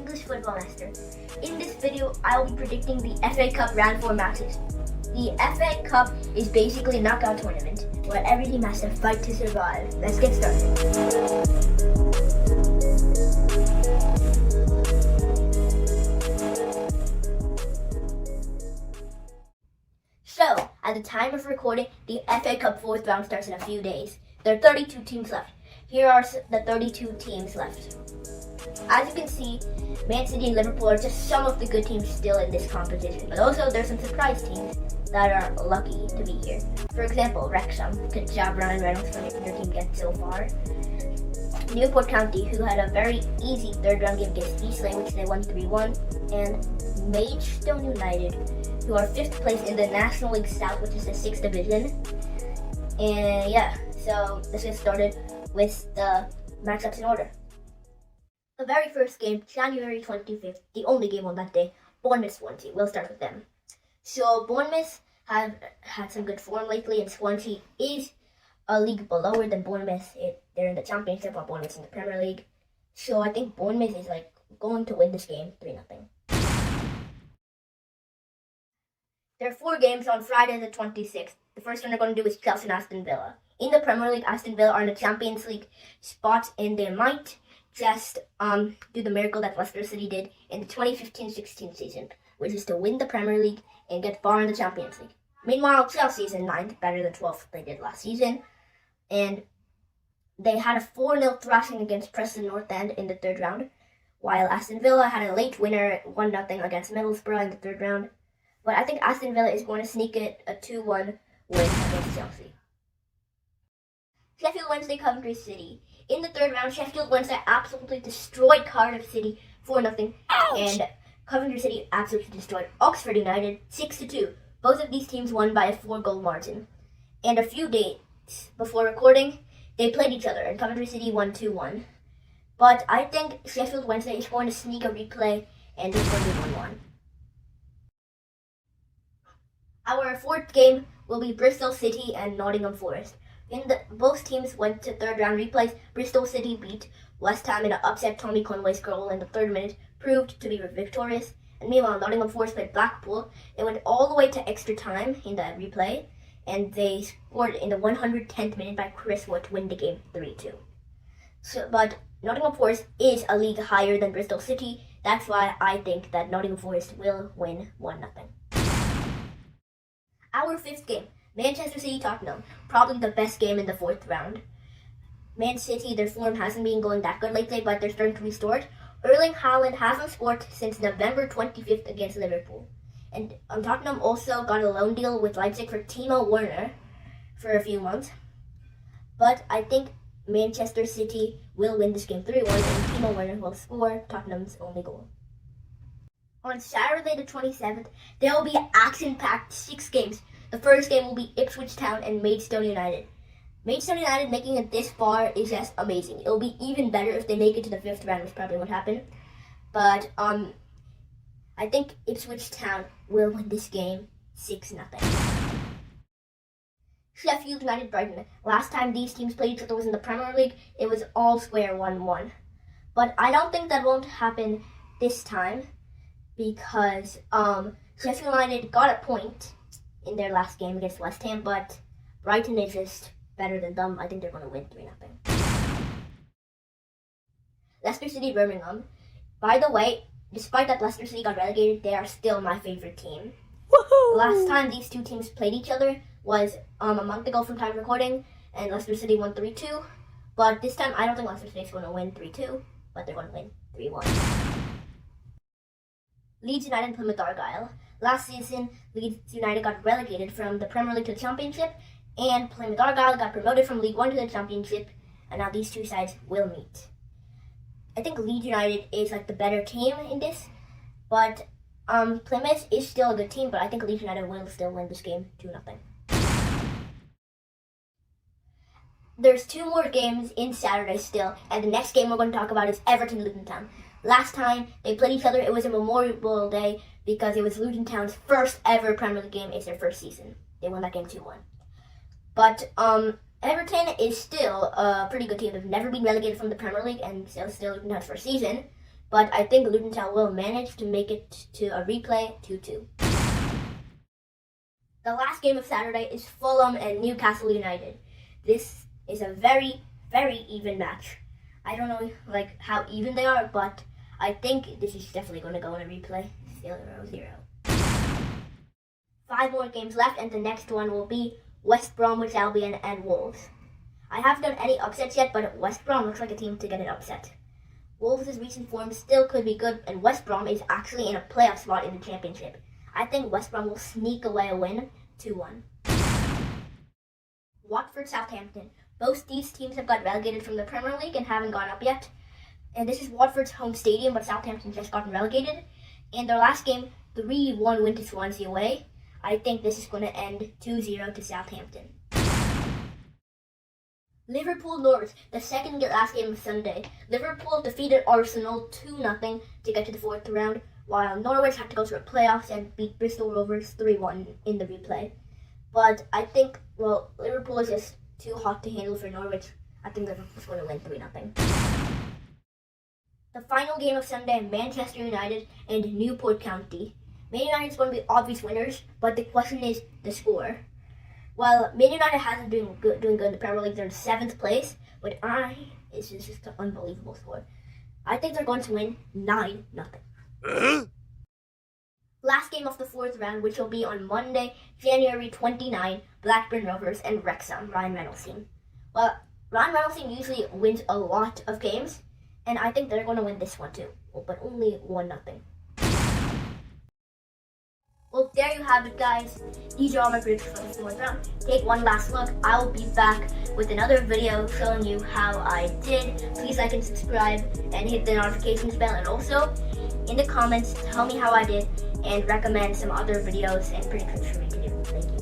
English Football Master. In this video, I will be predicting the FA Cup round 4 matches. The FA Cup is basically a knockout tournament where every team has to fight to survive. Let's get started. So, at the time of recording, the FA Cup 4th round starts in a few days. There are 32 teams left. Here are the 32 teams left. As you can see, Man City and Liverpool are just some of the good teams still in this competition, but also there's some surprise teams that are lucky to be here. For example, Wrexham. Good job, Ryan Reynolds, for making your team get so far. Newport County, who had a very easy third round game against Eastleigh, which they won 3-1, and Maidstone United, who are 5th place in the National League South, which is the 6th division. And yeah, so let's get started with the matchups in order. The very first game, January 25th, the only game on that day, Bournemouth-Swansea. We'll start with them. So Bournemouth have had some good form lately, and Swansea is a league belower than Bournemouth. They're in the Championship, while Bournemouth's in the Premier League. So I think Bournemouth is going to win this game 3-0. There are 4 games on Friday the 26th. The first one they're going to do is Chelsea and Aston Villa. In the Premier League, Aston Villa are in the Champions League spot, and they might just do the miracle that Leicester City did in the 2015-16 season, which is to win the Premier League and get far in the Champions League. Meanwhile, Chelsea is in 9th, better than 12th they did last season, and they had a 4-0 thrashing against Preston North End in the third round, while Aston Villa had a late winner, 1-0 against Middlesbrough in the third round. But I think Aston Villa is going to sneak it a 2-1 win against Chelsea. Sheffield Wednesday, Coventry City. In the third round, Sheffield Wednesday absolutely destroyed Cardiff City 4-0, and Coventry City absolutely destroyed Oxford United 6-2. Both of these teams won by a 4-goal margin. And a few days before recording, they played each other, and Coventry City won 2-1. But I think Sheffield Wednesday is going to sneak a replay, and it's going to be 1-1. Our 4th game will be Bristol City and Nottingham Forest. Both teams went to third round replays. Bristol City beat West Ham in an upset. Tommy Conway's goal in the 3rd minute proved to be victorious. And meanwhile, Nottingham Forest played Blackpool. They went all the way to extra time in the replay, and they scored in the 110th minute by Chris Wood to win the game 3-2. But Nottingham Forest is a league higher than Bristol City. That's why I think that Nottingham Forest will win 1-0. Our 5th game, Manchester City Tottenham, probably the best game in the 4th round. Man City, their form hasn't been going that good lately, but they're starting to restore it. Erling Haaland hasn't scored since November 25th against Liverpool. And Tottenham also got a loan deal with Leipzig for Timo Werner for a few months. But I think Manchester City will win this game 3-1, and Timo Werner will score Tottenham's only goal. On Saturday the 27th, there will be action-packed 6 games. The first game will be Ipswich Town and Maidstone United. Maidstone United making it this far is just amazing. It will be even better if they make it to the 5th round, which probably won't happen. But I think Ipswich Town will win this game 6-0. Sheffield United Brighton. Last time these teams played each other was in the Premier League. It was all square 1-1. But I don't think that won't happen this time, because Sheffield United got a point in their last game against West Ham, but Brighton is just better than them. I think they're going to win 3-0. Leicester City Birmingham. By the way, despite that Leicester City got relegated, they are still my favorite team. Woohoo! Last time these two teams played each other was a month ago from time recording, and Leicester City won 3-2. But this time, I don't think Leicester City is going to win 3-2, but they're going to win 3-1. Leeds United and Plymouth Argyle. Last season, Leeds United got relegated from the Premier League to the Championship, and Plymouth Argyle got promoted from League 1 to the Championship, and now these two sides will meet. I think Leeds United is the better team in this, but Plymouth is still a good team, but I think Leeds United will still win this game 2-0. There's 2 more games in Saturday still, and the next game we're going to talk about is Everton Luton Town. Last time they played each other, it was a Memorial Day because it was Luton Town's first ever Premier League game. It's their first season. They won that game 2-1. But Everton is still a pretty good team. They've never been relegated from the Premier League, and still Luton Town's first season. but I think Luton Town will manage to make it to a replay 2-2. The last game of Saturday is Fulham and Newcastle United. This is a very, very even match. I don't know how even they are, but I think this is definitely going to go in a replay. 0-0. 5 more games left, and the next one will be West Bromwich Albion and Wolves. I haven't done any upsets yet, but West Brom looks like a team to get an upset. Wolves' recent form still could be good, and West Brom is actually in a playoff spot in the Championship. I think West Brom will sneak away a win, 2-1. Watford Southampton. Both these teams have got relegated from the Premier League and haven't gone up yet. And this is Watford's home stadium, but Southampton just gotten relegated. In their last game, 3-1 win to Swansea away. I think this is going to end 2-0 to Southampton. Liverpool-Norwich, the second last game of Sunday. Liverpool defeated Arsenal 2-0 to get to the 4th round, while Norwich had to go through the playoffs and beat Bristol Rovers 3-1 in the replay. But I think, Liverpool is just too hot to handle for Norwich. I think Liverpool's going to win 3-0. The final game of Sunday, Manchester United and Newport County. Man United is going to be obvious winners, but the question is the score. Well, Man United hasn't been doing good in the Premier League. They're in 7th place, but it's just an unbelievable score. I think they're going to win 9-0. Last game of the 4th round, which will be on Monday, January 29, Blackburn Rovers and Wrexham, Ryan Reynolds' team. Well, Ryan Reynolds' team usually wins a lot of games, and I think they're going to win this one too, but only 1-0. Well, there you have it, guys. These are all my predictions for the 4th round. Take one last look. I will be back with another video showing you how I did. Please like and subscribe and hit the notifications bell. And also, in the comments, tell me how I did and recommend some other videos and predictions for me to do. Thank you.